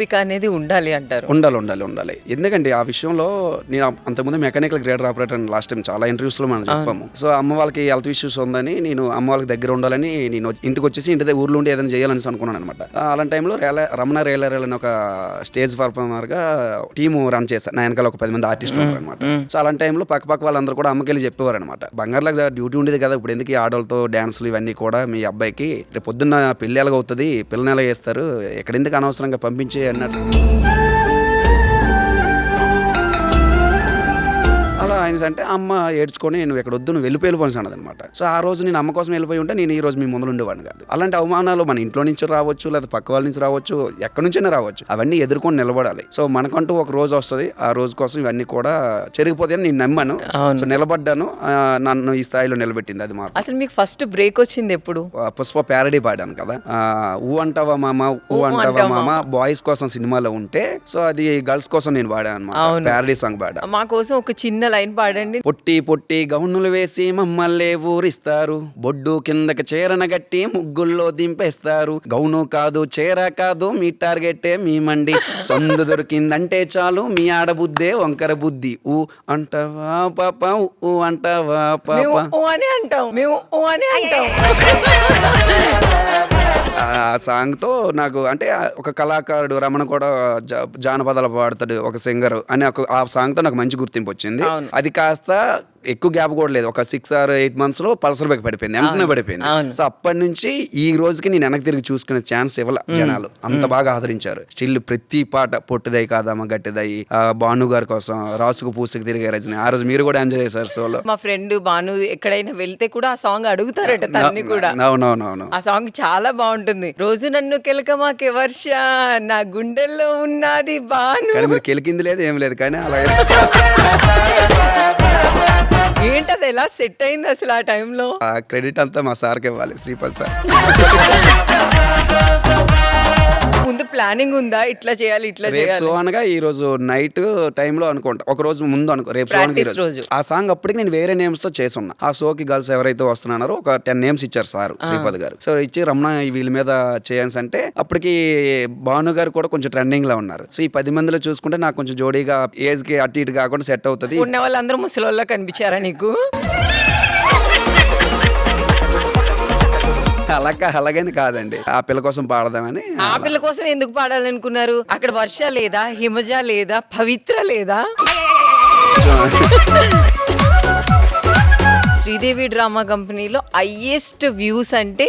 ఓపిక అనేది ఉండాలి అంటారు. ఉండాలి. ఎందుకంటే ఆ విషయంలో నేను అంతకుముందు మెకానికల్ గ్రేడర్ ఆపరేటర్ అని లాస్ట్ టైం చాలా ఇంటర్వ్యూస్లో మనం చెప్పాము. సో అమ్మ వాళ్ళకి హెల్త్ ఇష్యూస్ ఉందని నేను అమ్మ వాళ్ళకి దగ్గర ఉండాలని నేను ఇంటికి వచ్చేసి ఇంటి దగ్గర ఊర్లో ఉండి ఏదైనా చేయాలని అనుకున్నాను అనమాట. అలాంటి టైంలో రమణ రేలరేల్ అని ఒక స్టేజ్ పర్ఫార్మర్గా టీము రన్ చేశాను. నా వెనకాల ఒక 10 మంది ఆర్టిస్టులు ఉంటారు అనమాట. సో అలాంటి టైంలో పక్క వాళ్ళందరూ కూడా అమ్మకెళ్ళి చెప్పేవారు అనమాట, బంగారులాగా డ్యూటీ ఉండేది కదా, ఇప్పుడు ఎందుకు ఈ ఆడవాళ్ళతో డ్యాన్సులు ఇవన్నీ కూడా, మీ అబ్బాయికి రేపు పొద్దున్న పెళ్లి ఎలాగ అవుతుంది, పిల్లని ఎలా చేస్తారు, ఎక్కడ ఎందుకు అనవసరంగా పంపించే అన్నట్టు. అలా ఆయన అంటే అమ్మ ఏడ్చుకొని నువ్వు ఎక్కడ వద్దు, నువ్వు వెళ్ళిపోయి అన్నది అనమాట. సో ఆ రోజు నేను అమ్మ కోసం వెళ్ళిపోయి ఉంటే నేను ఈ రోజు మీ ముందు ఉండేవాడిని కాదు. అలాంటి అవమానాలు మన ఇంట్లో నుంచి రావచ్చు, లేదా పక్క వాళ్ళ నుంచి రావచ్చు, ఎక్కడి నుంచైనా రావచ్చు, అవన్నీ ఎదుర్కొని నిలబడాలి. సో మనకంటూ ఒక రోజు వస్తుంది, ఆ రోజు కోసం ఇవన్నీ కూడా చెరిగిపోతాయని నేను నమ్మాను. సో నిలబడ్డాను, నన్ను ఈ స్థాయిలో నిలబెట్టింది అది మాత్రం. అసలు మీకు ఫస్ట్ బ్రేక్ వచ్చింది ఎప్పుడు? పుష్ప ప్యారడీ పాడాను కదా, ఊ అంటావా మామ బాయ్స్ కోసం సినిమాలో ఉంటే, సో అది గర్ల్స్ కోసం నేను పాడాను అనమాట, ప్యారడీ సాంగ్ పాడా. మా కోసం ఒక చిన్న లైన్ పాడండి. పొట్టి గౌనులు వేసి మమ్మల్ని ఊరిస్తారు, బొడ్డు కిందకి చీరన గట్టి ముగ్గుల్లో దింపేస్తారు, గౌను కాదు చీర కాదు మీ టార్గెటే మీ మండి, సొందు దొరికిందంటే చాలు మీ ఆడబుద్దే వంకర బుద్ధి, ఊ అంటావా పాప ఊ అంటావా పాప మేము ఆ సాంగ్ తో నాకు అంటే ఒక కళాకారుడు రమణ కూడా జానపదాలు పాడతాడు ఒక సింగర్ అని ఆ సాంగ్ తో నాకు మంచి గుర్తింపు వచ్చింది. అది కాస్త ఎక్కువ గ్యాప్ కూడా లేదు, ఒక 6 or 8 months లో పల్సర్ బైక్ పడిపోయింది, వెంటనే పడిపోయింది. సో అప్పటి నుంచి ఈ రోజుకి నేను వెనక్కి తిరిగి చూసుకునే ఛాన్స్ ఇవ్వాల జనాలు, అంత బాగా ఆదరించారు. స్టిల్ ప్రతి పాట పొట్టుదై కాదమ్మ గట్టిదై, భాను గారి కోసం రాసుకు పూసుకు తిరిగే రజని, ఆ రోజు మీరు కూడా ఎంజాయ్ చేశారు సోలో. మా ఫ్రెండ్ భాను ఎక్కడైనా వెళ్తే కూడా ఆ సాంగ్ అడుగుతారట తన్ని కూడా. అవునవునవును, ఆ సాంగ్ చాలా బాగుంటుంది. రోజు నన్ను కెలకమాకే వర్ష నా గుండెల్లో ఉన్నది భాను. కానీ మీరు కెలికింది లేదు ఏం లేదు, కానీ అలా ఏంటది ఎలా సెట్ అయింది అసలు ఆ టైంలో? ఆ క్రెడిట్ అంతా మా సార్కి ఇవ్వాలి, శ్రీపద్ సార్. ముందు ప్లానింగ్ ఉందా, ఇట్లా చేయాలి ఇట్లా చేయాలి? సో అనగా ఈ రోజు నైట్ టైంలో అనుకుంటా, ఒక రోజు ముందు అనుకో, రేపు రోజు ఆ సాంగ్ అప్పటికి నేను వేరే నేమ్స్ తో చేసున్నా. ఆ షోకి గర్ల్స్ ఎవరైతే వస్తున్నారో ఒక 10 names ఇచ్చారు సార్ శ్రీపద్ గారు. సో ఇచ్చి రమణ వీళ్ళ మీద చేయాల్సి అంటే, అప్పటికి భాను గారు కూడా కొంచెం ట్రెండింగ్ లో ఉన్నారు. సో ఈ 10 మందిలో చూసుకుంటే నాకు కొంచెం జోడీగా ఏజ్ కి అటు ఇటు కాకుండా సెట్ అవుతుంది. ఉన్న వాళ్ళందరూ ముసలోళ్ళ కనిపించారా నీకు? అలాగని కాదండి, ఆ పిల్ల కోసం పాడదామని. ఆ పిల్ల కోసం ఎందుకు పాడాలనుకున్నారు? అక్కడ వర్ష లేదా, హిమజ లేదా, పవిత్ర లేదా? శ్రీదేవి డ్రామా కంపెనీలో హైయెస్ట్ వ్యూస్ అంటే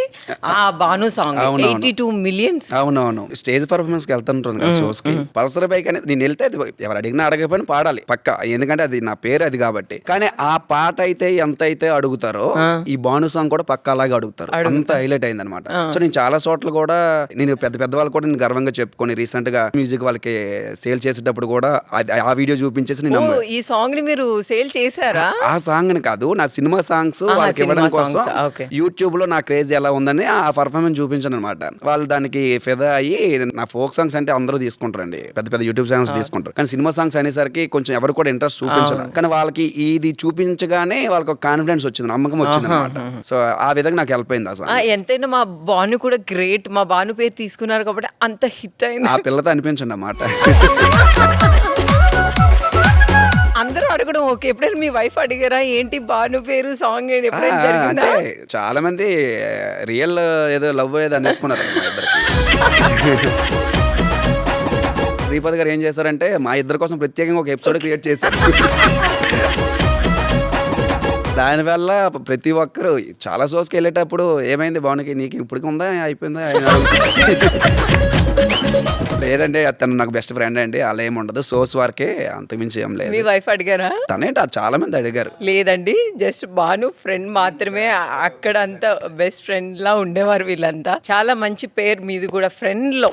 ఆ భాను సాంగ్, 82 million. అవునవును, స్టేజ్ పర్ఫార్మెన్స్ కి వెళ్తుంటుంది కదా షోస్ కి. పల్సర్ బైక్ అనేది నేను వెళ్తే ఎవరు అడిగినా అడగకపోయినా పాడాలి పక్క, ఎందుకంటే అది నా పేరు అది కాబట్టి. కానీ ఆ పాట అయితే ఎంత అయితే అడుగుతారో ఈ భాను సాంగ్ కూడా పక్క అలాగే అడుగుతారు, అంత హైలైట్ అయింది అనమాట. సో నేను చాలా చోట్ల కూడా నేను పెద్ద వాళ్ళు కూడా నేను గర్వంగా చెప్పుకొని, రీసెంట్ గా మ్యూజిక్ వాళ్ళకి సేల్ చేసేటప్పుడు కూడా ఆ వీడియో చూపించేసి నేను ఈ సాంగ్ ని మీరు సేల్ చేశారా? ఆ సాంగ్ ని కాదు, నా సినిమా సాంగ్స్ వాళ్ళకి ఇవ్వడం కోసం యూట్యూబ్ లో నా క్రేజ్ ఎలా ఉందని ఆ పర్ఫార్మెన్స్ చూపించాను అనమాట. వాళ్ళు దానికి ఫిదా అయ్యి, నా ఫోక్ సాంగ్స్ అంటే అందరూ తీసుకుంటారండి, పెద్ద యూట్యూబ్ ఛానల్స్ తీసుకుంటారు, కానీ సినిమా సాంగ్స్ అనేసరికి కొంచెం ఎవరు కూడా ఇంట్రెస్ట్ చూపించాలి. కానీ వాళ్ళకి ఇది చూపించగానే వాళ్ళకి కాన్ఫిడెన్స్ వచ్చింది, నమ్మకం వచ్చింది అనమాట. సో ఆ విధంగా నాకు హెల్ప్ అయింది ఆ సాంగ్. ఎంతైనా మా భాను కూడా గ్రేట్, మా భాను పేరు తీసుకున్నారు కాబట్టి అంత హిట్ అయింది. ఆ పిల్లతో అనిపించండి అన్నమాట. అందరూ అడగడం ఓకే, ఎప్పుడైనా మీ వైఫ్ అడిగారా ఏంటి భాను పేరు సాంగ్ అంటే చాలా మంది రియల్ ఏదో లవ్ ఏదో అనేసుకున్నారు శ్రీపద్ గారు ఏం చేశారంటే మా ఇద్దరి కోసం ప్రత్యేకంగా ఒక ఎపిసోడ్ క్రియేట్ చేశారు. దానివల్ల ప్రతి ఒక్కరు చాలా షోస్కి వెళ్ళేటప్పుడు ఏమైంది భానుకి, నీకు ఇప్పటికి ఉందా అయిపోయిందా? లేదంటే తను నాకు బెస్ట్ ఫ్రెండ్ అండి, అలా ఏమి ఉండదు, షోస్ వరకే, అంతకుమించి ఏం లేదు. మీ వైఫ్ అడిగారా? తనేంటి చాలా మంది అడిగారు. లేదండి, జస్ట్ భాను ఫ్రెండ్ మాత్రమే, అక్కడ అంతా బెస్ట్ ఫ్రెండ్ లా ఉండేవారు వీళ్ళంతా. చాలా మంచి పేరు మీది కూడా ఫ్రెండ్ లో.